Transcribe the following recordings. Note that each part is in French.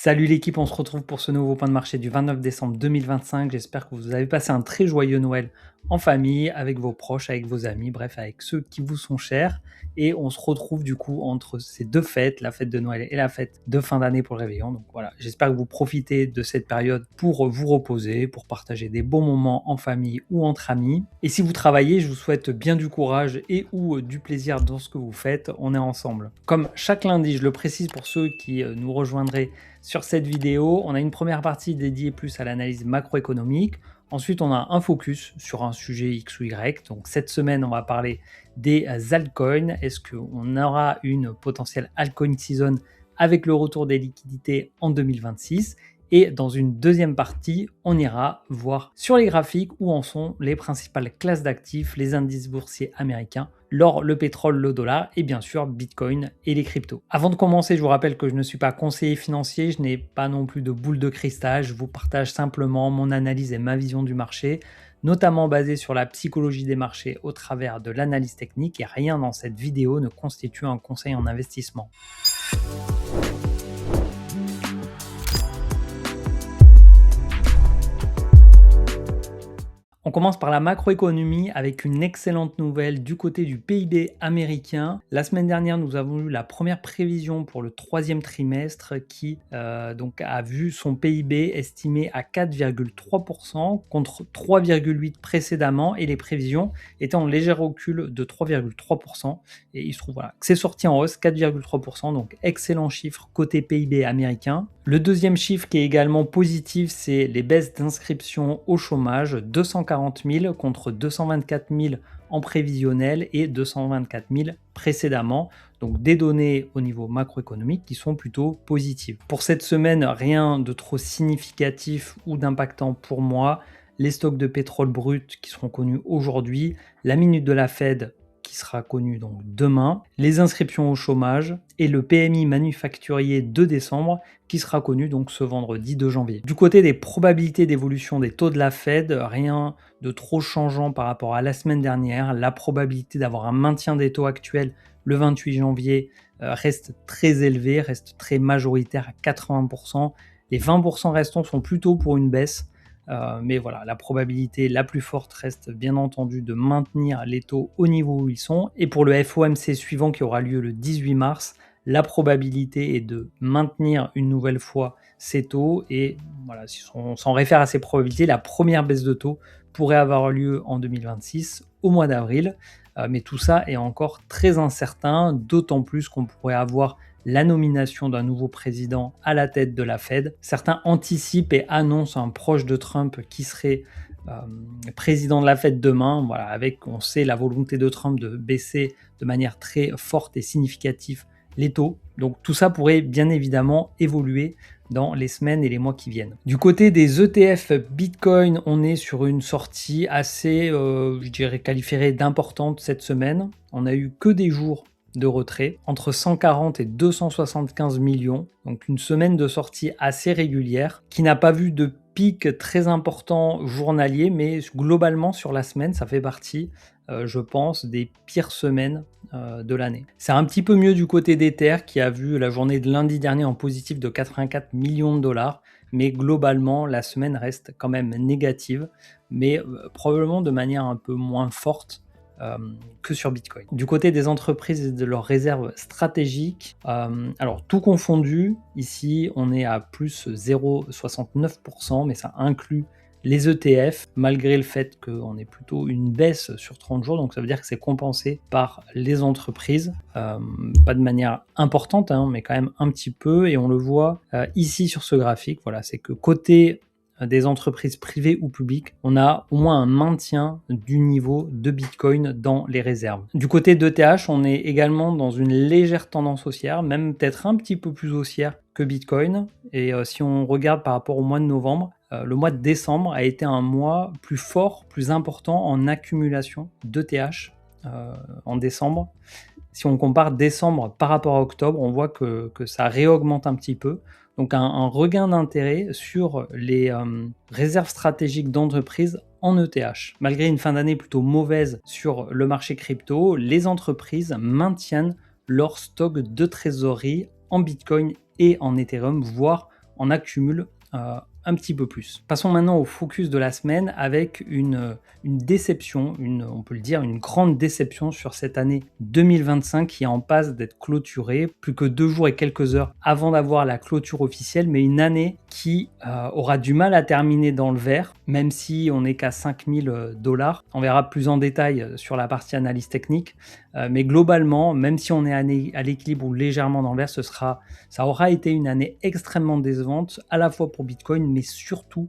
Salut l'équipe, on se retrouve pour ce nouveau point de marché du 29 décembre 2025. J'espère que vous avez passé un très joyeux Noël en famille, avec vos proches, avec vos amis, bref, avec ceux qui vous sont chers. Et on se retrouve du coup entre ces deux fêtes, la fête de Noël et la fête de fin d'année pour le réveillon. Donc voilà, j'espère que vous profitez de cette période pour vous reposer, pour partager des bons moments en famille ou entre amis. Et si vous travaillez, je vous souhaite bien du courage et ou du plaisir dans ce que vous faites. On est ensemble. Comme chaque lundi, je le précise pour ceux qui nous rejoindraient sur cette vidéo, on a une première partie dédiée plus à l'analyse macroéconomique. Ensuite, on a un focus sur un sujet X ou Y. Donc cette semaine, on va parler des altcoins. Est-ce qu'on aura une potentielle altcoin season avec le retour des liquidités en 2026 ? Et dans une deuxième partie, on ira voir sur les graphiques où en sont les principales classes d'actifs, les indices boursiers américains, l'or, le pétrole, le dollar et bien sûr Bitcoin et les cryptos. Avant de commencer, je vous rappelle que je ne suis pas conseiller financier, je n'ai pas non plus de boule de cristal, je vous partage simplement mon analyse et ma vision du marché, notamment basée sur la psychologie des marchés au travers de l'analyse technique, et rien dans cette vidéo ne constitue un conseil en investissement. On commence par la macroéconomie avec une excellente nouvelle du côté du PIB américain. La semaine dernière, nous avons eu la première prévision pour le troisième trimestre qui donc a vu son PIB estimé à 4,3% contre 3,8% précédemment, et les prévisions étaient en léger recul de 3,3%. Et il se trouve que c'est sorti en hausse, 4,3%, donc excellent chiffre côté PIB américain. Le deuxième chiffre qui est également positif, c'est les baisses d'inscriptions au chômage, 240 000 contre 224 000 en prévisionnel et 224 000 précédemment. Donc des données au niveau macroéconomique qui sont plutôt positives. Pour cette semaine, rien de trop significatif ou d'impactant pour moi. Les stocks de pétrole brut qui seront connus aujourd'hui, la minute de la Fed qui sera connue donc demain, les inscriptions au chômage et le PMI manufacturier de décembre qui sera connu donc ce vendredi 2 janvier. Du côté des probabilités d'évolution des taux de la Fed, rien de trop changeant par rapport à la semaine dernière. La probabilité d'avoir un maintien des taux actuels le 28 janvier reste très élevée, reste très majoritaire à 80%. Les 20% restants sont plutôt pour une baisse. Mais voilà, la probabilité la plus forte reste bien entendu de maintenir les taux au niveau où ils sont. Et pour le FOMC suivant qui aura lieu le 18 mars, la probabilité est de maintenir une nouvelle fois ces taux. Et voilà, si on s'en réfère à ces probabilités, la première baisse de taux pourrait avoir lieu en 2026 au mois d'avril. Mais tout ça est encore très incertain, d'autant plus qu'on pourrait avoir la nomination d'un nouveau président à la tête de la Fed. Certains anticipent et annoncent un proche de Trump qui serait président de la Fed demain, voilà, avec, on sait, la volonté de Trump de baisser de manière très forte et significative les taux. Donc tout ça pourrait bien évidemment évoluer dans les semaines et les mois qui viennent. Du côté des ETF Bitcoin, on est sur une sortie assez, je dirais, qualifiée d'importante cette semaine. On n'a eu que des jours de retrait, entre 140 et 275 millions, donc une semaine de sortie assez régulière, qui n'a pas vu de pic très important journalier, mais globalement sur la semaine, ça fait partie, je pense, des pires semaines de l'année. C'est un petit peu mieux du côté d'Ether, qui a vu la journée de lundi dernier en positif de 84 millions de dollars, mais globalement, la semaine reste quand même négative, mais probablement de manière un peu moins forte que sur Bitcoin. Du côté des entreprises et de leurs réserves stratégiques, alors tout confondu, ici on est à plus 0,69%, mais ça inclut les ETF, malgré le fait qu'on ait plutôt une baisse sur 30 jours, donc ça veut dire que c'est compensé par les entreprises, pas de manière importante, mais quand même un petit peu, et on le voit ici sur ce graphique, voilà, c'est que côté des entreprises privées ou publiques, on a au moins un maintien du niveau de Bitcoin dans les réserves. Du côté d'ETH, on est également dans une légère tendance haussière, même peut-être un petit peu plus haussière que Bitcoin. Et si on regarde par rapport au mois de novembre, le mois de décembre a été un mois plus fort, plus important en accumulation d'ETH en décembre. Si on compare décembre par rapport à octobre, on voit que ça réaugmente un petit peu. Donc un regain d'intérêt sur les réserves stratégiques d'entreprises en ETH. Malgré une fin d'année plutôt mauvaise sur le marché crypto, les entreprises maintiennent leur stock de trésorerie en Bitcoin et en Ethereum, voire en accumulent un petit peu plus. Passons maintenant au focus de la semaine avec une déception, on peut le dire, une grande déception sur cette année 2025 qui est en passe d'être clôturée, plus que 2 jours et quelques heures avant d'avoir la clôture officielle, mais une année qui aura du mal à terminer dans le vert, même si on n'est qu'à 5000 $. On verra plus en détail sur la partie analyse technique, mais globalement, même si on est à l'équilibre ou légèrement dans le vert, ça aura été une année extrêmement décevante, à la fois pour Bitcoin, mais surtout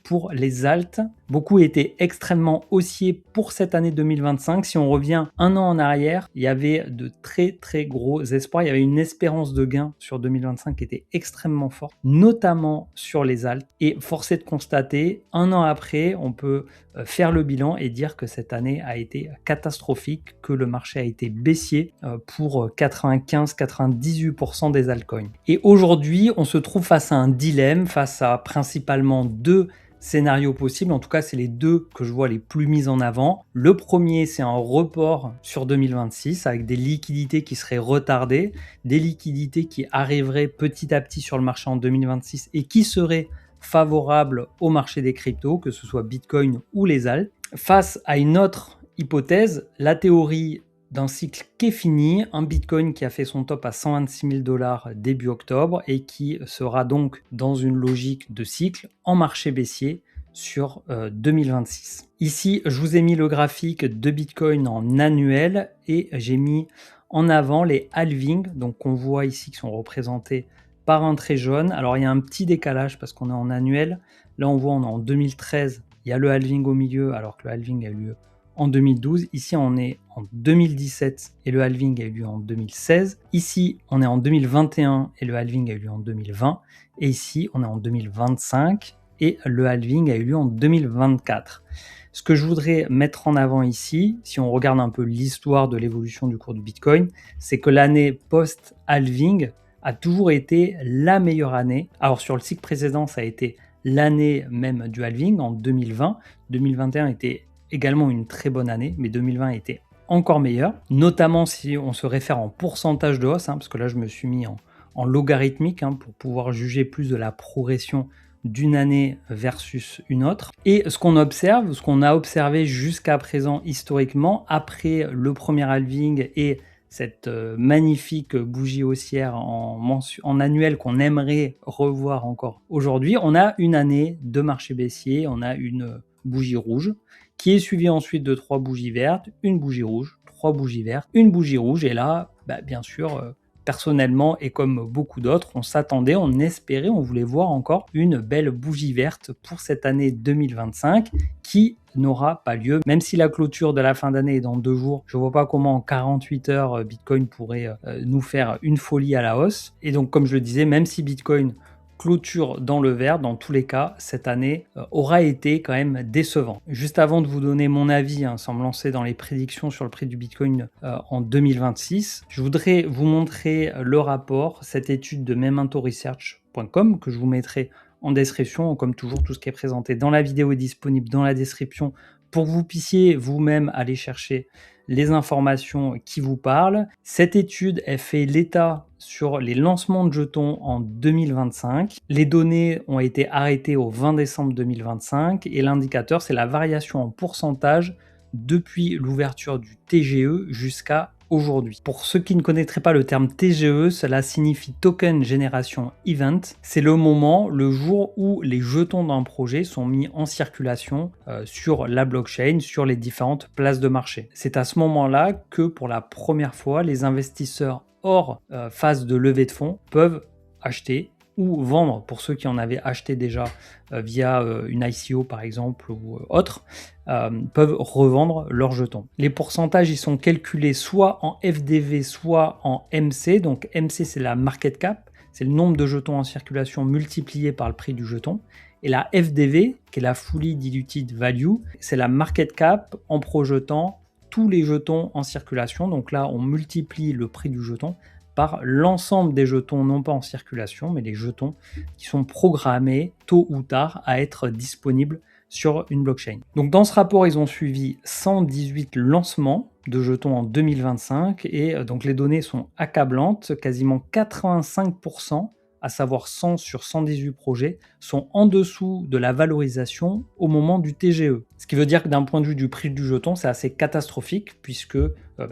pour les alts. Beaucoup étaient extrêmement haussiers pour cette année 2025. Si on revient un an en arrière, il y avait de très très gros espoirs. Il y avait une espérance de gain sur 2025 qui était extrêmement forte, notamment sur les alts. Et force est de constater, un an après, on peut faire le bilan et dire que cette année a été catastrophique, que le marché a été baissier pour 95-98% des altcoins. Et aujourd'hui, on se trouve face à un dilemme, face à principalement 2 scénarios possibles. En tout cas, c'est les 2 que je vois les plus mis en avant. Le premier, c'est un report sur 2026 avec des liquidités qui seraient retardées, des liquidités qui arriveraient petit à petit sur le marché en 2026 et qui seraient favorables au marché des cryptos, que ce soit Bitcoin ou les alts. Face à une autre hypothèse, la théorie d'un cycle qui est fini, un Bitcoin qui a fait son top à 126 000 $ début octobre et qui sera donc dans une logique de cycle en marché baissier sur 2026. Ici, je vous ai mis le graphique de Bitcoin en annuel et j'ai mis en avant les halvings, donc on voit ici qui sont représentés par un trait jaune. Alors il y a un petit décalage parce qu'on est en annuel. Là on voit on est en 2013, il y a le halving au milieu alors que le halving a eu lieu en 2012. Ici, on est en 2017 et le halving a eu lieu en 2016. Ici, on est en 2021 et le halving a eu lieu en 2020. Et ici, on est en 2025 et le halving a eu lieu en 2024. Ce que je voudrais mettre en avant ici, si on regarde un peu l'histoire de l'évolution du cours du Bitcoin, c'est que l'année post-halving a toujours été la meilleure année. Alors sur le cycle précédent, ça a été l'année même du halving en 2020. 2021 était également une très bonne année, mais 2020 était encore meilleur, notamment si on se réfère en pourcentage de hausse, parce que là je me suis mis en logarithmique pour pouvoir juger plus de la progression d'une année versus une autre. Et ce qu'on observe, ce qu'on a observé jusqu'à présent historiquement, après le premier halving et cette magnifique bougie haussière en annuel qu'on aimerait revoir encore aujourd'hui, on a une année de marché baissier, on a une bougie rouge, qui est suivie ensuite de 3 bougies vertes, une bougie rouge, 3 bougies vertes, une bougie rouge, et là, bien sûr, personnellement, et comme beaucoup d'autres, on s'attendait, on espérait, on voulait voir encore une belle bougie verte pour cette année 2025, qui n'aura pas lieu. Même si la clôture de la fin d'année est dans 2 jours, je ne vois pas comment en 48 heures, Bitcoin pourrait nous faire une folie à la hausse. Et donc, comme je le disais, même si Bitcoin clôture dans le vert, dans tous les cas, cette année aura été quand même décevant. Juste avant de vous donner mon avis, sans me lancer dans les prédictions sur le prix du Bitcoin en 2026, je voudrais vous montrer le rapport, cette étude de mementoresearch.com que je vous mettrai en description. Comme toujours, tout ce qui est présenté dans la vidéo est disponible dans la description pour que vous puissiez vous-même aller chercher les informations qui vous parlent. Cette étude, elle fait l'état sur les lancements de jetons en 2025. Les données ont été arrêtées au 20 décembre 2025 et l'indicateur, c'est la variation en pourcentage depuis l'ouverture du TGE jusqu'à aujourd'hui. Pour ceux qui ne connaîtraient pas le terme TGE, cela signifie Token Generation Event. C'est le moment, le jour où les jetons d'un projet sont mis en circulation sur la blockchain, sur les différentes places de marché. C'est à ce moment-là que pour la première fois, les investisseurs hors phase de levée de fonds peuvent acheter ou vendre, pour ceux qui en avaient acheté déjà via une ICO par exemple ou autre, peuvent revendre leurs jetons. Les pourcentages, ils sont calculés soit en FDV, soit en MC. Donc MC, c'est la market cap, c'est le nombre de jetons en circulation multiplié par le prix du jeton. Et la FDV, qui est la Fully Diluted Value, c'est la market cap en projetant tous les jetons en circulation. Donc là, on multiplie le prix du jeton par l'ensemble des jetons, non pas en circulation, mais les jetons qui sont programmés tôt ou tard à être disponibles sur une blockchain. Donc dans ce rapport, ils ont suivi 118 lancements de jetons en 2025 et donc les données sont accablantes, quasiment 85% à savoir 100 sur 118 projets, sont en dessous de la valorisation au moment du TGE. Ce qui veut dire que d'un point de vue du prix du jeton, c'est assez catastrophique puisque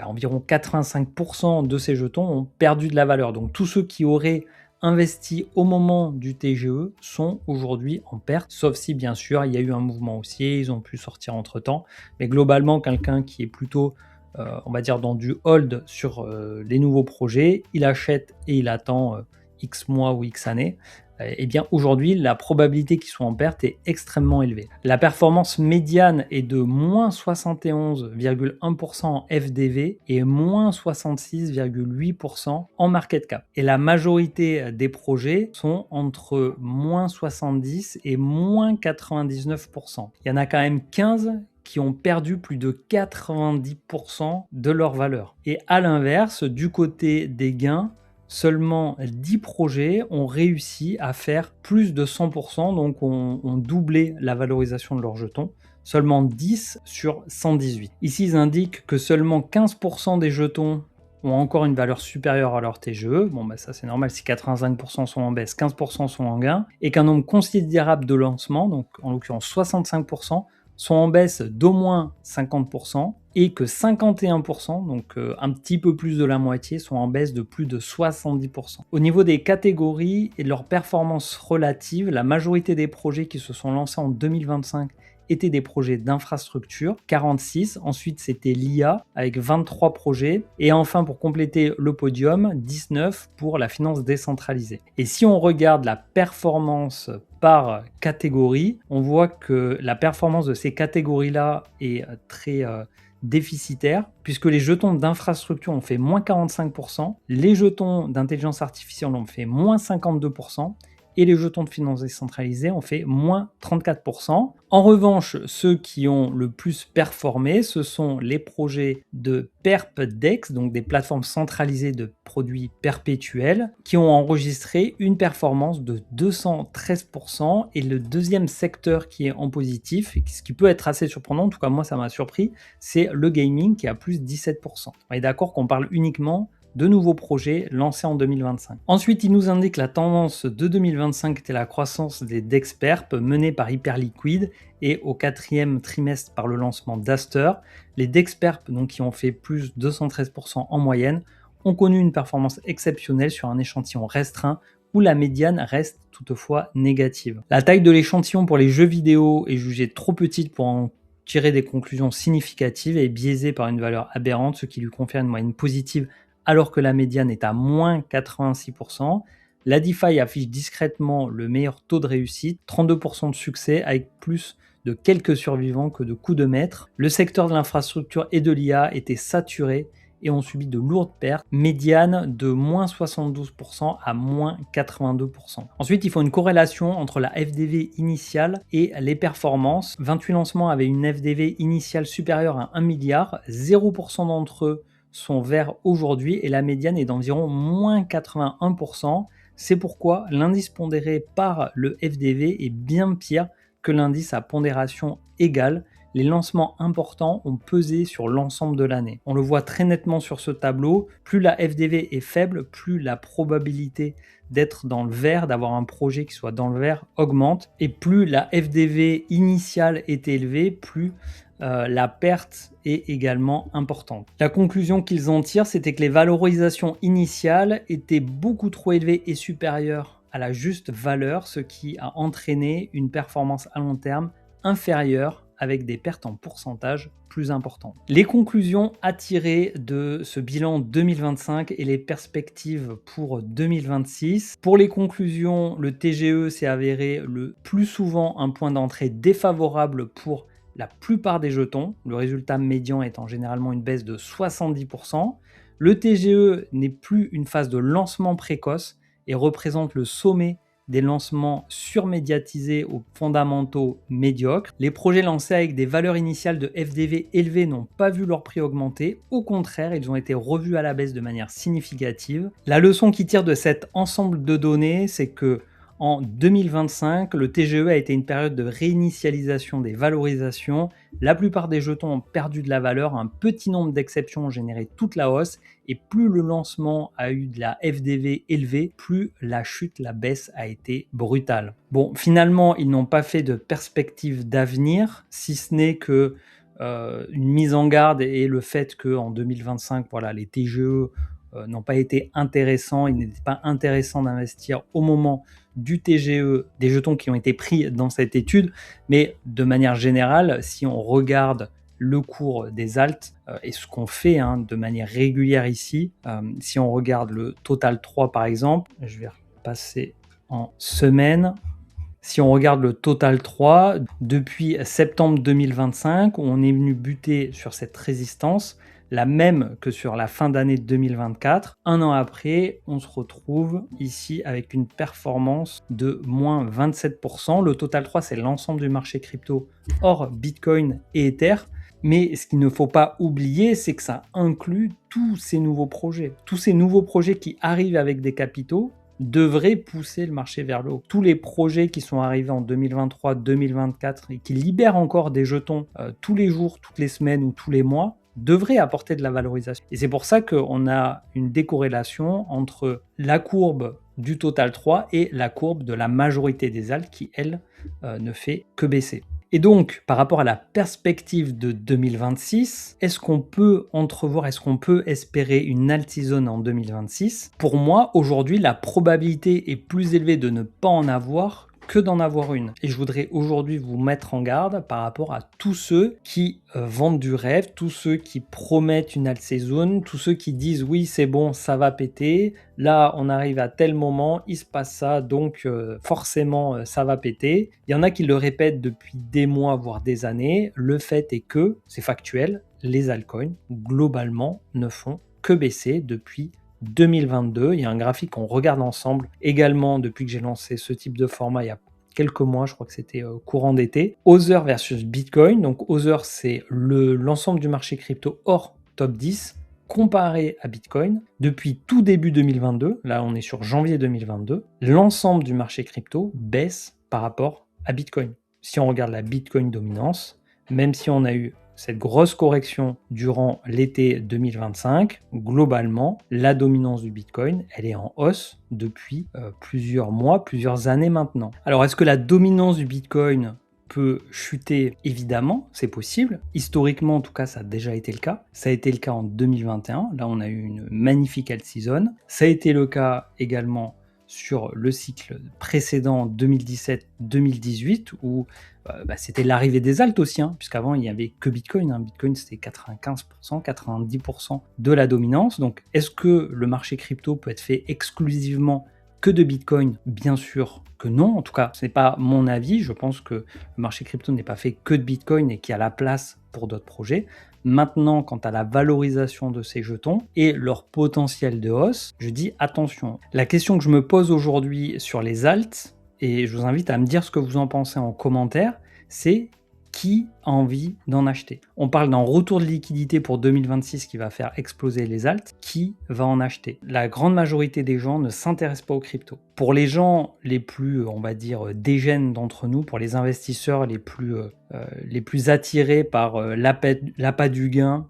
environ 85% de ces jetons ont perdu de la valeur. Donc tous ceux qui auraient investi au moment du TGE sont aujourd'hui en perte, sauf si bien sûr il y a eu un mouvement haussier, ils ont pu sortir entre temps. Mais globalement, quelqu'un qui est plutôt on va dire dans du hold sur les nouveaux projets, il achète et il attend X mois ou X années, et bien aujourd'hui la probabilité qu'ils soient en perte est extrêmement élevée. La performance médiane est de moins 71,1% en FDV et moins 66,8% en market cap. Et la majorité des projets sont entre moins 70 et moins 99%. Il y en a quand même 15 qui ont perdu plus de 90% de leur valeur. Et à l'inverse, du côté des gains, seulement 10 projets ont réussi à faire plus de 100%, donc ont doublé la valorisation de leurs jetons. Seulement 10 sur 118. Ici, ils indiquent que seulement 15% des jetons ont encore une valeur supérieure à leur TGE. Bon, ça c'est normal, si 85% sont en baisse, 15% sont en gain, et qu'un nombre considérable de lancements, donc en l'occurrence 65%, sont en baisse d'au moins 50% et que 51%, donc un petit peu plus de la moitié, sont en baisse de plus de 70%. Au niveau des catégories et de leurs performances relatives, la majorité des projets qui se sont lancés en 2025 étaient des projets d'infrastructure, 46. Ensuite, c'était l'IA avec 23 projets. Et enfin, pour compléter le podium, 19 pour la finance décentralisée. Et si on regarde la performance par catégorie, on voit que la performance de ces catégories-là est très déficitaire, puisque les jetons d'infrastructure ont fait moins 45%, les jetons d'intelligence artificielle ont fait moins 52%, et les jetons de finance décentralisée ont fait moins 34%. En revanche, ceux qui ont le plus performé, ce sont les projets de PerpDex, donc des plateformes centralisées de produits perpétuels, qui ont enregistré une performance de 213%. Et le deuxième secteur qui est en positif, et ce qui peut être assez surprenant, en tout cas moi ça m'a surpris, c'est le gaming qui a plus 17%. On est d'accord qu'on parle uniquement de nouveaux projets lancés en 2025. Ensuite, il nous indique la tendance de 2025 était la croissance des DexPerp menée par Hyperliquid et au 4e trimestre par le lancement d'Aster. Les DexPerp, donc qui ont fait plus 213% en moyenne, ont connu une performance exceptionnelle sur un échantillon restreint où la médiane reste toutefois négative. La taille de l'échantillon pour les jeux vidéo est jugée trop petite pour en tirer des conclusions significatives et est biaisée par une valeur aberrante, ce qui lui confère une moyenne positive alors que la médiane est à moins 86%. La DeFi affiche discrètement le meilleur taux de réussite, 32% de succès avec plus de quelques survivants que de coups de maître. Le secteur de l'infrastructure et de l'IA était saturé et ont subi de lourdes pertes, médiane de moins 72% à moins 82%. Ensuite, il faut une corrélation entre la FDV initiale et les performances. 28 lancements avaient une FDV initiale supérieure à 1 milliard, 0% d'entre eux sont verts aujourd'hui et la médiane est d'environ moins 81%. C'est pourquoi l'indice pondéré par le FDV est bien pire que l'indice à pondération égale. Les lancements importants ont pesé sur l'ensemble de l'année. On le voit très nettement sur ce tableau, plus la FDV est faible, plus la probabilité d'être dans le vert, d'avoir un projet qui soit dans le vert augmente, et plus la FDV initiale est élevée, plus la perte est également importante. La conclusion qu'ils en tirent, c'était que les valorisations initiales étaient beaucoup trop élevées et supérieures à la juste valeur, ce qui a entraîné une performance à long terme inférieure avec des pertes en pourcentage plus importantes. Les conclusions à tirer de ce bilan 2025 et les perspectives pour 2026. Pour les conclusions, le TGE s'est avéré le plus souvent un point d'entrée défavorable pour la plupart des jetons, le résultat médian étant généralement une baisse de 70%. Le TGE n'est plus une phase de lancement précoce et représente le sommet des lancements surmédiatisés aux fondamentaux médiocres. Les projets lancés avec des valeurs initiales de FDV élevées n'ont pas vu leur prix augmenter. Au contraire, ils ont été revus à la baisse de manière significative. La leçon qui tire de cet ensemble de données, c'est que En 2025, le TGE a été une période de réinitialisation des valorisations. La plupart des jetons ont perdu de la valeur, un petit nombre d'exceptions ont généré toute la hausse, et plus le lancement a eu de la FDV élevée, plus la chute, la baisse a été brutale. Bon, finalement, ils n'ont pas fait de perspective d'avenir, si ce n'est que une mise en garde et le fait qu'en 2025, voilà, les TGE n'ont pas été intéressants, il n'était pas intéressant d'investir au moment du TGE, des jetons qui ont été pris dans cette étude, mais de manière générale, si on regarde le cours des alts et ce qu'on fait de manière régulière ici, si on regarde le Total 3 par exemple, je vais repasser en semaine. Si on regarde le Total 3, depuis septembre 2025, on est venu buter sur cette résistance, la même que sur la fin d'année 2024. Un an après, on se retrouve ici avec une performance de moins 27%. Le Total 3, c'est l'ensemble du marché crypto hors Bitcoin et Ether. Mais ce qu'il ne faut pas oublier, c'est que ça inclut tous ces nouveaux projets. Tous ces nouveaux projets qui arrivent avec des capitaux devraient pousser le marché vers le haut. Tous les projets qui sont arrivés en 2023, 2024 et qui libèrent encore des jetons tous les jours, toutes les semaines ou tous les mois, devraient apporter de la valorisation. Et c'est pour ça qu'on a une décorrélation entre la courbe du Total 3 et la courbe de la majorité des alts qui, elle, ne fait que baisser. Et donc, par rapport à la perspective de 2026, est-ce qu'on peut entrevoir, est-ce qu'on peut espérer une altizone en 2026 ? Pour moi, aujourd'hui, la probabilité est plus élevée de ne pas en avoir que d'en avoir une. Et je voudrais aujourd'hui vous mettre en garde par rapport à tous ceux qui vendent du rêve, tous ceux qui promettent une alt saison, tous ceux qui disent oui c'est bon, ça va péter, là on arrive à tel moment, il se passe ça, donc forcément ça va péter. Il y en a qui le répètent depuis des mois, voire des années. Le fait est que, c'est factuel, les altcoins globalement ne font que baisser depuis 2022. Il y a un graphique qu'on regarde ensemble également depuis que j'ai lancé ce type de format il y a quelques mois, je crois que c'était courant d'été. Other versus Bitcoin. Donc Other, c'est l'ensemble du marché crypto hors top 10 comparé à Bitcoin. Depuis tout début 2022, là on est sur janvier 2022, l'ensemble du marché crypto baisse par rapport à Bitcoin. Si on regarde la Bitcoin dominance, même si on a eu cette grosse correction durant l'été 2025, globalement, la dominance du Bitcoin, elle est en hausse depuis plusieurs mois, plusieurs années maintenant. Alors, est-ce que la dominance du Bitcoin peut chuter? Évidemment, c'est possible. Historiquement, en tout cas, ça a déjà été le cas. Ça a été le cas en 2021. Là, on a eu une magnifique alt season. Ça a été le cas également sur le cycle précédent 2017-2018 où c'était l'arrivée des alts aussi, puisqu'avant il n'y avait que Bitcoin. Bitcoin c'était 95%, 90% de la dominance. Donc est-ce que le marché crypto peut être fait exclusivement que de Bitcoin? Bien sûr que non, en tout cas ce n'est pas mon avis. Je pense que le marché crypto n'est pas fait que de Bitcoin et qu'il y a la place pour d'autres projets. Maintenant, quant à la valorisation de ces jetons et leur potentiel de hausse, je dis attention. La question que je me pose aujourd'hui sur les alts, et je vous invite à me dire ce que vous en pensez en commentaire, c'est qui a envie d'en acheter. On parle d'un retour de liquidité pour 2026 qui va faire exploser les alts. Qui va en acheter? La grande majorité des gens ne s'intéressent pas aux cryptos. Pour les gens les plus, on va dire, dégènes d'entre nous, pour les investisseurs les plus attirés par l'appât du gain,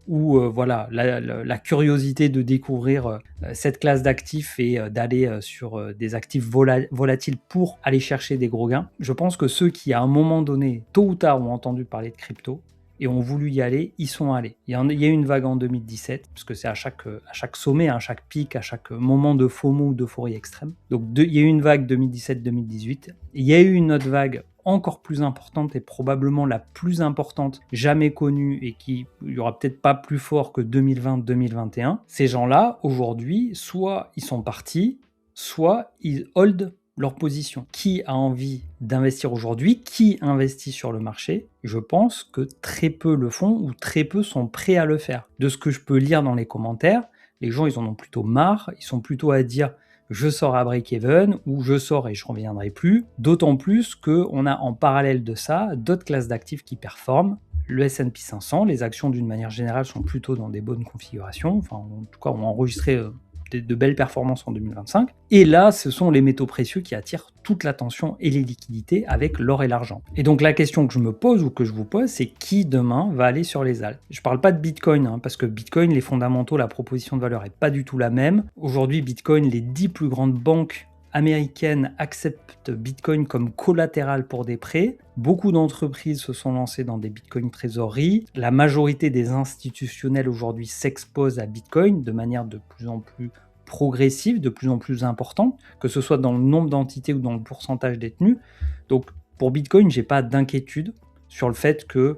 ou voilà, la curiosité de découvrir cette classe d'actifs et d'aller sur des actifs volatiles pour aller chercher des gros gains. Je pense que ceux qui, à un moment donné, tôt ou tard, ont entendu parler de crypto et ont voulu y aller, y sont allés. Il y a eu une vague en 2017, parce que c'est à chaque sommet, à chaque pic, à chaque moment de FOMO ou d'euphorie extrême. Donc il y a eu une vague 2017-2018, il y a eu une autre vague encore plus importante et probablement la plus importante jamais connue et qui il y aura peut-être pas plus fort que 2020-2021. Ces gens-là, aujourd'hui, soit ils sont partis, soit ils hold leur position. Qui a envie d'investir aujourd'hui? Qui investit sur le marché? Je pense que très peu le font ou très peu sont prêts à le faire. De ce que je peux lire dans les commentaires, les gens ils en ont plutôt marre, ils sont plutôt à dire je sors à break-even ou je sors et je ne reviendrai plus. D'autant plus qu'on a en parallèle de ça d'autres classes d'actifs qui performent. Le S&P 500, les actions d'une manière générale sont plutôt dans des bonnes configurations, enfin en tout cas ont enregistré de belles performances en 2025. Et là, ce sont les métaux précieux qui attirent toute l'attention et les liquidités avec l'or et l'argent. Et donc la question que je me pose ou que je vous pose, c'est qui demain va aller sur les alts? Je ne parle pas de Bitcoin, parce que Bitcoin, les fondamentaux, la proposition de valeur n'est pas du tout la même. Aujourd'hui, Bitcoin, les 10 plus grandes banques américaines acceptent Bitcoin comme collatéral pour des prêts. Beaucoup d'entreprises se sont lancées dans des Bitcoin trésoreries. La majorité des institutionnels aujourd'hui s'exposent à Bitcoin de manière de plus en plus progressive, de plus en plus importante, que ce soit dans le nombre d'entités ou dans le pourcentage détenu. Donc pour Bitcoin, j'ai pas d'inquiétude sur le fait que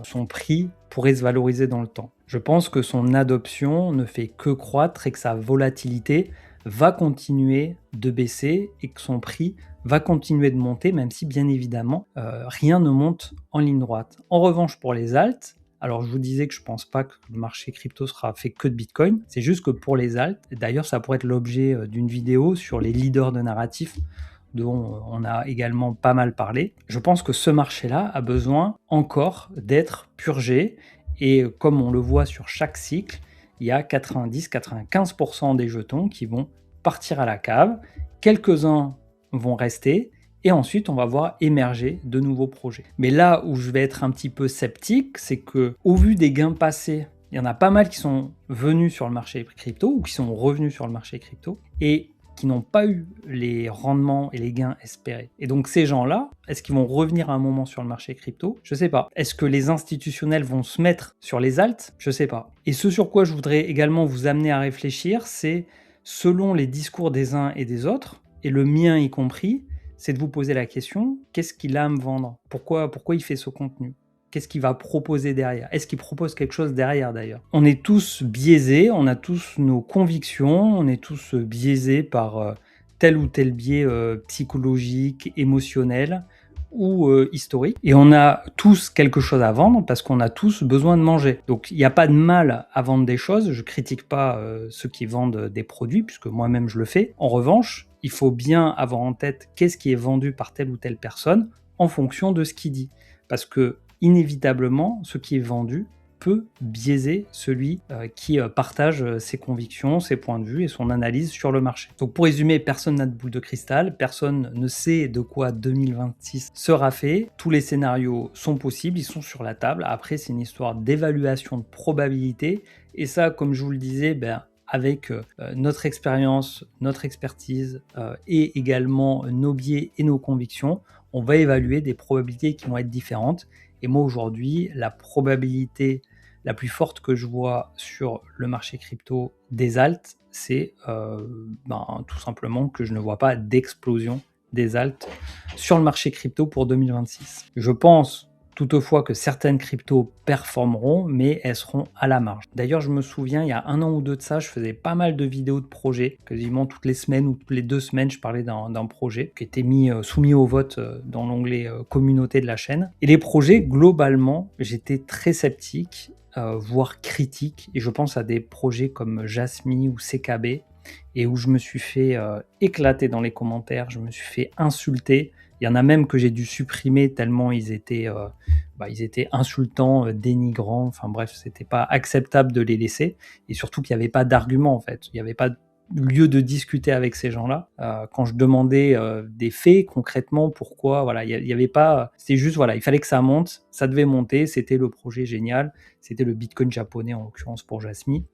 son prix pourrait se valoriser dans le temps. Je pense que son adoption ne fait que croître et que sa volatilité va continuer de baisser et que son prix va continuer de monter, même si bien évidemment rien ne monte en ligne droite. En revanche, pour les alts, alors je vous disais que je pense pas que le marché crypto sera fait que de Bitcoin, c'est juste que pour les alts, et d'ailleurs ça pourrait être l'objet d'une vidéo sur les leaders de narratif dont on a également pas mal parlé. Je pense que ce marché-là a besoin encore d'être purgé et comme on le voit sur chaque cycle, il y a 90-95% des jetons qui vont partir à la cave, quelques-uns vont rester, et ensuite on va voir émerger de nouveaux projets. Mais là où je vais être un petit peu sceptique, c'est que au vu des gains passés, il y en a pas mal qui sont venus sur le marché crypto ou qui sont revenus sur le marché crypto, et qui n'ont pas eu les rendements et les gains espérés. Et donc ces gens-là, est-ce qu'ils vont revenir à un moment sur le marché crypto? Je sais pas. Est-ce que les institutionnels vont se mettre sur les alts? Je sais pas. Et ce sur quoi je voudrais également vous amener à réfléchir, c'est selon les discours des uns et des autres, et le mien y compris, c'est de vous poser la question, qu'est-ce qu'il a à me vendre? Pourquoi il fait ce contenu? Qu'est-ce qu'il va proposer derrière? Est-ce qu'il propose quelque chose derrière d'ailleurs? On est tous biaisés, on a tous nos convictions, on est tous biaisés par tel ou tel biais psychologique, émotionnel ou historique. Et on a tous quelque chose à vendre parce qu'on a tous besoin de manger. Donc il n'y a pas de mal à vendre des choses, je critique pas ceux qui vendent des produits puisque moi-même je le fais. En revanche, il faut bien avoir en tête qu'est-ce qui est vendu par telle ou telle personne en fonction de ce qu'il dit. Parce que inévitablement, ce qui est vendu peut biaiser celui qui partage ses convictions, ses points de vue et son analyse sur le marché. Donc pour résumer, personne n'a de boule de cristal, personne ne sait de quoi 2026 sera fait, tous les scénarios sont possibles, ils sont sur la table, après c'est une histoire d'évaluation de probabilité, et ça, comme je vous le disais, avec notre expérience, notre expertise et également nos biais et nos convictions, on va évaluer des probabilités qui vont être différentes. Et moi aujourd'hui, la probabilité la plus forte que je vois sur le marché crypto des alts, c'est tout simplement que je ne vois pas d'explosion des alts sur le marché crypto pour 2026. Je pense toutefois que certaines cryptos performeront, mais elles seront à la marge. D'ailleurs, je me souviens, il y a 1 an ou 2 de ça, je faisais pas mal de vidéos de projets. Quasiment toutes les semaines ou toutes les 2 semaines, je parlais d'un projet qui était soumis au vote dans l'onglet communauté de la chaîne. Et les projets, globalement, j'étais très sceptique, voire critique. Et je pense à des projets comme Jasmy ou CKB, et où je me suis fait éclater dans les commentaires, je me suis fait insulter. Il y en a même que j'ai dû supprimer tellement ils étaient insultants, dénigrants, enfin bref, c'était pas acceptable de les laisser, et surtout qu'il n'y avait pas d'argument en fait, il n'y avait pas lieu de discuter avec ces gens-là. Quand je demandais des faits concrètement, pourquoi, voilà, il y avait pas, c'était juste voilà, il fallait que ça monte, ça devait monter, c'était le projet génial, c'était le Bitcoin japonais en l'occurrence pour Jasmy.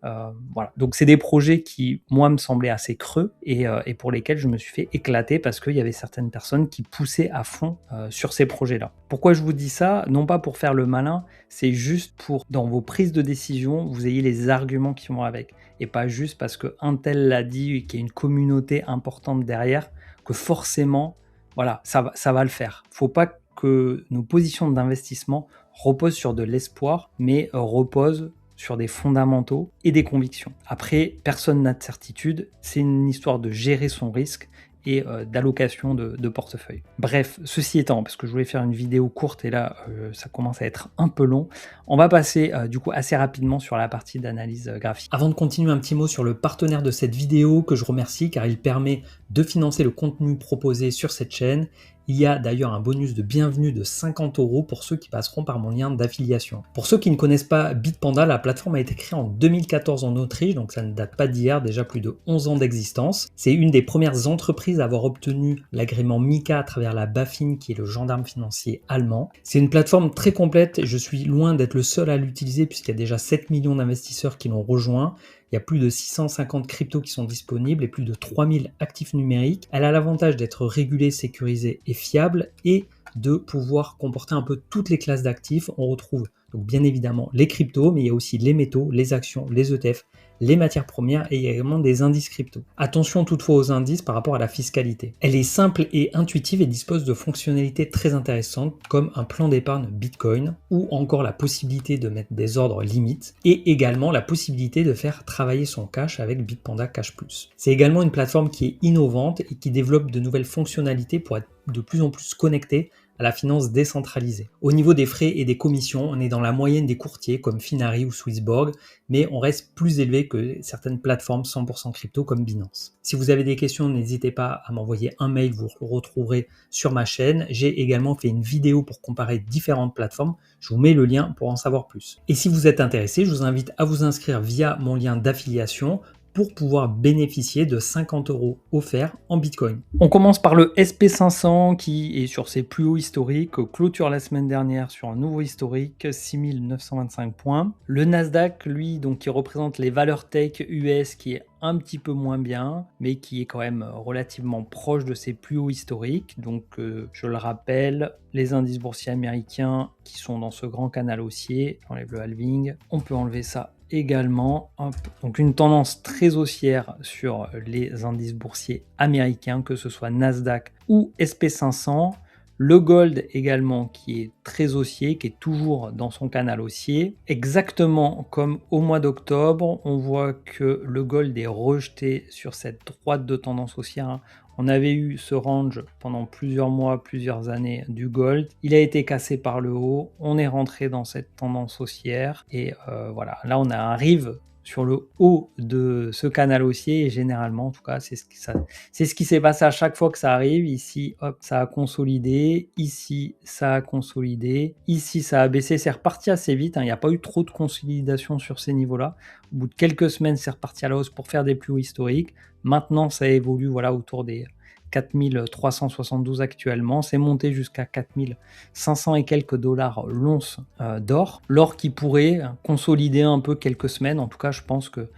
Voilà, donc c'est des projets qui moi me semblaient assez creux et pour lesquels je me suis fait éclater parce qu'il y avait certaines personnes qui poussaient à fond sur ces projets-là. Pourquoi je vous dis ça? Non pas pour faire le malin, c'est juste pour dans vos prises de décision vous ayez les arguments qui vont avec, et pas juste parce qu'un tel l'a dit et qu'il y a une communauté importante derrière, que forcément, voilà, ça va le faire. Faut pas que nos positions d'investissement reposent sur de l'espoir, mais reposent sur des fondamentaux et des convictions. Après, personne n'a de certitude, c'est une histoire de gérer son risque et d'allocation de portefeuille. Bref, ceci étant, parce que je voulais faire une vidéo courte et là ça commence à être un peu long, on va passer du coup assez rapidement sur la partie d'analyse graphique. Avant de continuer, un petit mot sur le partenaire de cette vidéo que je remercie car il permet de financer le contenu proposé sur cette chaîne. Il y a d'ailleurs un bonus de bienvenue de 50 € pour ceux qui passeront par mon lien d'affiliation. Pour ceux qui ne connaissent pas Bitpanda, la plateforme a été créée en 2014 en Autriche, donc ça ne date pas d'hier, déjà plus de 11 ans d'existence. C'est une des premières entreprises à avoir obtenu l'agrément MiCA à travers la BaFin, qui est le gendarme financier allemand. C'est une plateforme très complète et je suis loin d'être le seul à l'utiliser puisqu'il y a déjà 7 millions d'investisseurs qui l'ont rejoint. Il y a plus de 650 cryptos qui sont disponibles et plus de 3000 actifs numériques. Elle a l'avantage d'être régulée, sécurisée et fiable et de pouvoir comporter un peu toutes les classes d'actifs. On retrouve donc bien évidemment les cryptos, mais il y a aussi les métaux, les actions, les ETF, les matières premières et il y a également des indices crypto. Attention toutefois aux indices par rapport à la fiscalité. Elle est simple et intuitive et dispose de fonctionnalités très intéressantes comme un plan d'épargne Bitcoin ou encore la possibilité de mettre des ordres limites et également la possibilité de faire travailler son cash avec Bitpanda Cash Plus. C'est également une plateforme qui est innovante et qui développe de nouvelles fonctionnalités pour être de plus en plus connectée à la finance décentralisée. Au niveau des frais et des commissions, on est dans la moyenne des courtiers comme Finari ou Swissborg, mais on reste plus élevé que certaines plateformes 100% crypto comme Binance. Si vous avez des questions, n'hésitez pas à m'envoyer un mail, vous le retrouverez sur ma chaîne. J'ai également fait une vidéo pour comparer différentes plateformes. Je vous mets le lien pour en savoir plus. Et si vous êtes intéressé, je vous invite à vous inscrire via mon lien d'affiliation pour pouvoir bénéficier de 50 € offerts en Bitcoin. On commence par le SP500 qui est sur ses plus hauts historiques, clôture la semaine dernière sur un nouveau historique, 6925 points. Le Nasdaq, lui, donc qui représente les valeurs tech US, qui est un petit peu moins bien, mais qui est quand même relativement proche de ses plus hauts historiques. Donc, je le rappelle, les indices boursiers américains qui sont dans ce grand canal haussier, j'enlève le halving, on peut enlever ça également. Hop. Donc une tendance très haussière sur les indices boursiers américains, que ce soit Nasdaq ou SP500. Le gold également qui est très haussier, qui est toujours dans son canal haussier. Exactement comme au mois d'octobre, on voit que le gold est rejeté sur cette droite de tendance haussière. On avait eu ce range pendant plusieurs mois, plusieurs années du gold. Il a été cassé par le haut. On est rentré dans cette tendance haussière. Et voilà, là on arrive sur le haut de ce canal haussier et généralement, en tout cas, c'est ce qui s'est passé à chaque fois que ça arrive. Ici, hop, ça a consolidé. Ici, ça a consolidé. Ici, ça a baissé. C'est reparti assez vite. Il n'y a pas eu trop de consolidation sur ces niveaux-là. Au bout de quelques semaines, c'est reparti à la hausse pour faire des plus hauts historiques. Maintenant, ça évolue voilà, autour des 4372 actuellement, c'est monté jusqu'à 4500 et quelques dollars l'once d'or. L'or qui pourrait consolider un peu quelques semaines, en tout cas je pense que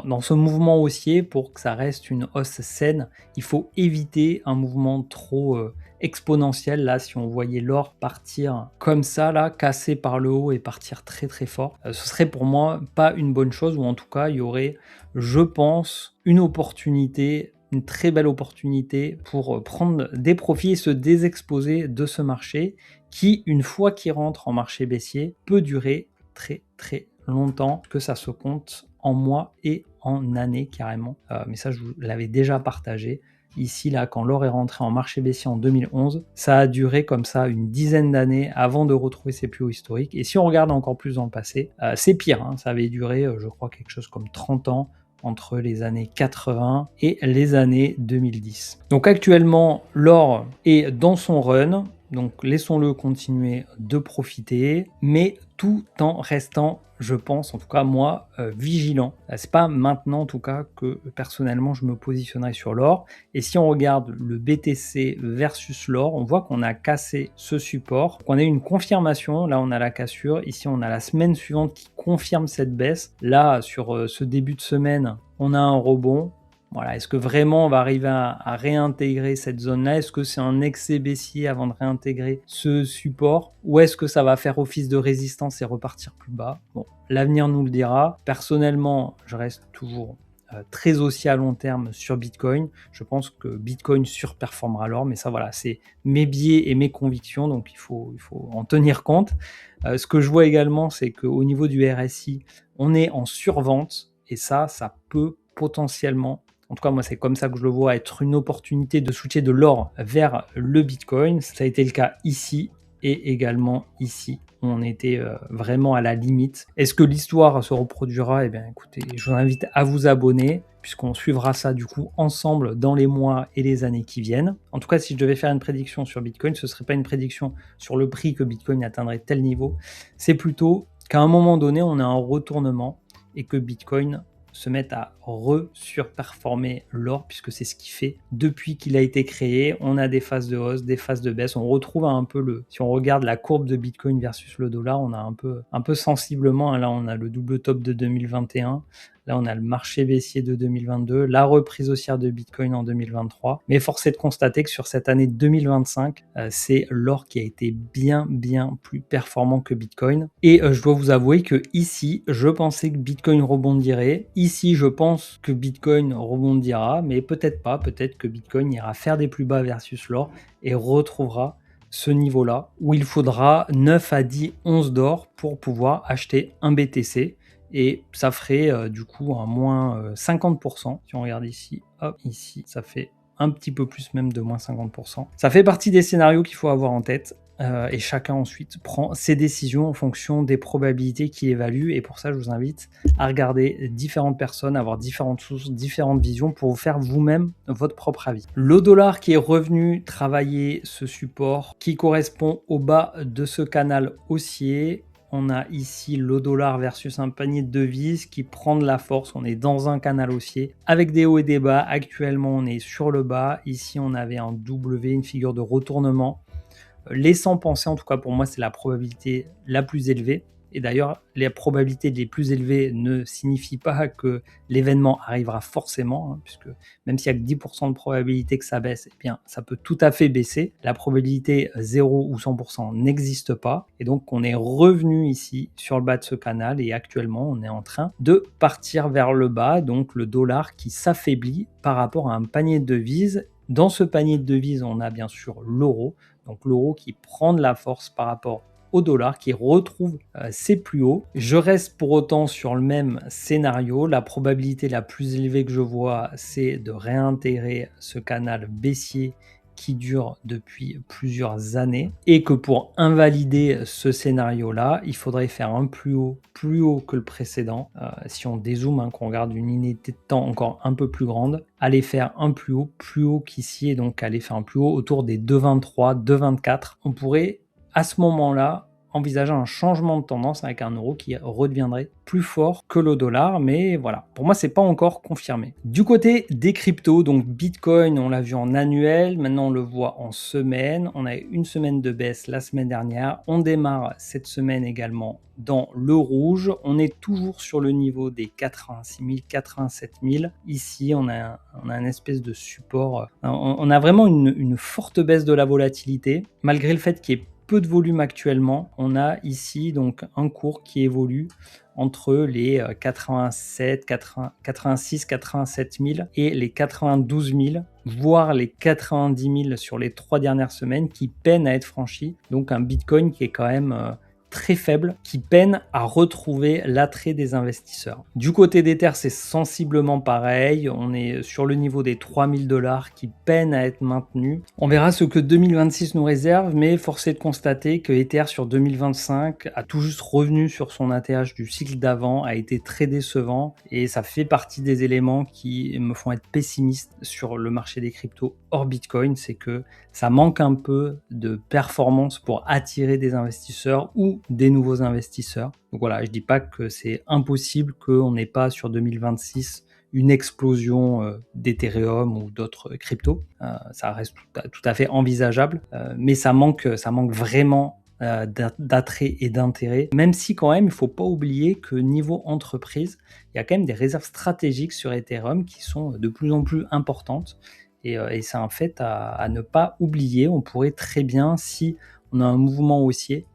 dans ce mouvement haussier, pour que ça reste une hausse saine, il faut éviter un mouvement trop exponentiel. Là, si on voyait l'or partir comme ça, là, cassé par le haut et partir très très fort, ce serait pour moi pas une bonne chose, ou en tout cas il y aurait, je pense, une opportunité, une très belle opportunité pour prendre des profits et se désexposer de ce marché qui, une fois qu'il rentre en marché baissier, peut durer très très longtemps, que ça se compte en mois et en années carrément. Mais ça, je vous l'avais déjà partagé. Ici, là, quand l'or est rentré en marché baissier en 2011, ça a duré comme ça une dizaine d'années avant de retrouver ses plus hauts historiques. Et si on regarde encore plus dans le passé, c'est pire. Ça avait duré, je crois, quelque chose comme 30 ans entre les années 80 et les années 2010. Donc actuellement, l'or est dans son run, donc laissons-le continuer de profiter, mais tout en restant, je pense, en tout cas moi, vigilant. C'est pas maintenant en tout cas que personnellement je me positionnerai sur l'or. Et si on regarde le BTC versus l'or, on voit qu'on a cassé ce support, qu'on a eu une confirmation, là on a la cassure, ici on a la semaine suivante qui confirme cette baisse. Là sur ce début de semaine, on a un rebond. Voilà, est-ce que vraiment on va arriver à réintégrer cette zone-là? Est-ce que c'est un excès baissier avant de réintégrer ce support? Ou est-ce que ça va faire office de résistance et repartir plus bas? Bon, l'avenir nous le dira. Personnellement, je reste toujours très haussier à long terme sur Bitcoin. Je pense que Bitcoin surperformera l'or, mais ça voilà, c'est mes biais et mes convictions, donc il faut en tenir compte. Ce que je vois également, c'est qu'au niveau du RSI, on est en survente, et ça peut potentiellement, en tout cas moi c'est comme ça que je le vois, être une opportunité de switcher de l'or vers le Bitcoin. Ça a été le cas ici et également ici. On était vraiment à la limite. Est-ce que l'histoire se reproduira? Eh bien écoutez, je vous invite à vous abonner puisqu'on suivra ça du coup ensemble dans les mois et les années qui viennent. En tout cas, si je devais faire une prédiction sur Bitcoin, ce ne serait pas une prédiction sur le prix que Bitcoin atteindrait tel niveau, c'est plutôt qu'à un moment donné, on a un retournement et que Bitcoin se mette à surperformer l'or, puisque c'est ce qu'il fait depuis qu'il a été créé. On a des phases de hausse, des phases de baisse. On retrouve un peu si on regarde la courbe de Bitcoin versus le dollar, on a un peu sensiblement, là on a le double top de 2021. Là, on a le marché baissier de 2022, la reprise haussière de Bitcoin en 2023. Mais force est de constater que sur cette année 2025, c'est l'or qui a été bien plus performant que Bitcoin. Et je dois vous avouer que ici, je pensais que Bitcoin rebondirait. Ici, je pense que Bitcoin rebondira, mais peut-être pas. Peut-être que Bitcoin ira faire des plus bas versus l'or et retrouvera ce niveau-là où il faudra 9 à 10 onces d'or pour pouvoir acheter un BTC. Et ça ferait du coup un moins 50%. Si on regarde ici, hop, ici, ça fait un petit peu plus même de moins 50%. Ça fait partie des scénarios qu'il faut avoir en tête. Et chacun ensuite prend ses décisions en fonction des probabilités qu'il évalue. Et pour ça, je vous invite à regarder différentes personnes, avoir différentes sources, différentes visions pour vous faire vous-même votre propre avis. Le dollar qui est revenu travailler ce support qui correspond au bas de ce canal haussier. On a ici le dollar versus un panier de devises qui prend de la force. On est dans un canal haussier avec des hauts et des bas. Actuellement, on est sur le bas. Ici, on avait un W, une figure de retournement. Laissant penser, en tout cas pour moi, c'est la probabilité la plus élevée. Et d'ailleurs, les probabilités les plus élevées ne signifient pas que l'événement arrivera forcément, puisque même s'il y a que 10% de probabilité que ça baisse, eh bien, ça peut tout à fait baisser. La probabilité 0 ou 100% n'existe pas. Et donc, on est revenu ici sur le bas de ce canal et actuellement, on est en train de partir vers le bas. Donc, le dollar qui s'affaiblit par rapport à un panier de devises. Dans ce panier de devises, on a bien sûr l'euro. Donc, l'euro qui prend de la force par rapport au dollar, qui retrouve ses plus hauts. Je reste pour autant sur le même scénario. La probabilité la plus élevée que je vois, c'est de réintégrer ce canal baissier qui dure depuis plusieurs années et que pour invalider ce scénario-là, il faudrait faire un plus haut que le précédent. Si on dézoome, qu'on regarde une unité de temps encore un peu plus grande, aller faire un plus haut qu'ici et donc aller faire un plus haut autour des 2,23, 2,24. On pourrait à ce moment-là envisager un changement de tendance avec un euro qui redeviendrait plus fort que le dollar, mais voilà, pour moi c'est pas encore confirmé. Du côté des cryptos, donc Bitcoin, on l'a vu en annuel, maintenant on le voit en semaine, on a une semaine de baisse la semaine dernière, on démarre cette semaine également dans le rouge, on est toujours sur le niveau des 86 000, 87 000, ici on a un espèce de support, on a vraiment une forte baisse de la volatilité, malgré le fait qu'il y ait peu de volume actuellement. On a ici donc un cours qui évolue entre les 87, 86, 87 000 et les 92 000, voire les 90 000 sur les 3 dernières semaines qui peinent à être franchis. Donc un Bitcoin qui est quand même très faible, qui peine à retrouver l'attrait des investisseurs. Du côté d'Ether, c'est sensiblement pareil. On est sur le niveau des 3000 $ qui peine à être maintenu. On verra ce que 2026 nous réserve, mais force est de constater que Ether sur 2025 a tout juste revenu sur son ATH du cycle d'avant, a été très décevant et ça fait partie des éléments qui me font être pessimiste sur le marché des cryptos hors Bitcoin. C'est que ça manque un peu de performance pour attirer des investisseurs ou des nouveaux investisseurs. Donc voilà, je dis pas que c'est impossible qu'on n'ait pas sur 2026 une explosion d'Ethereum ou d'autres cryptos. Ça reste tout à fait envisageable, mais ça manque vraiment d'attrait et d'intérêt, même si quand même il ne faut pas oublier que niveau entreprise, il y a quand même des réserves stratégiques sur Ethereum qui sont de plus en plus importantes et c'est un fait à ne pas oublier. On pourrait très bien, si on a un mouvement haussier,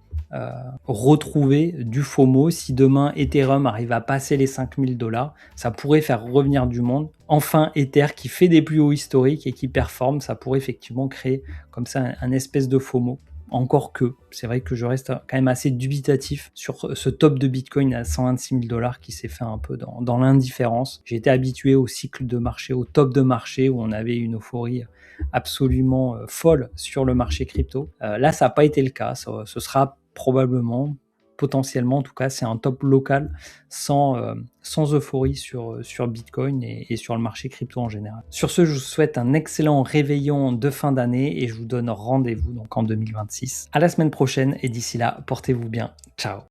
retrouver du FOMO. Si demain Ethereum arrive à passer les 5000 $, ça pourrait faire revenir du monde. Enfin, Ether qui fait des plus hauts historiques et qui performe, ça pourrait effectivement créer comme ça un espèce de FOMO. Encore que, c'est vrai que je reste quand même assez dubitatif sur ce top de Bitcoin à 126 000 $ qui s'est fait un peu dans l'indifférence. J'ai été habitué au cycle de marché, au top de marché où on avait une euphorie absolument folle sur le marché crypto. Là, ça n'a pas été le cas. Ce sera probablement potentiellement, en tout cas, c'est un top local sans euphorie sur Bitcoin et sur le marché crypto en général. Sur ce, je vous souhaite un excellent réveillon de fin d'année et je vous donne rendez-vous donc en 2026. À la semaine prochaine et d'ici là, portez-vous bien. Ciao.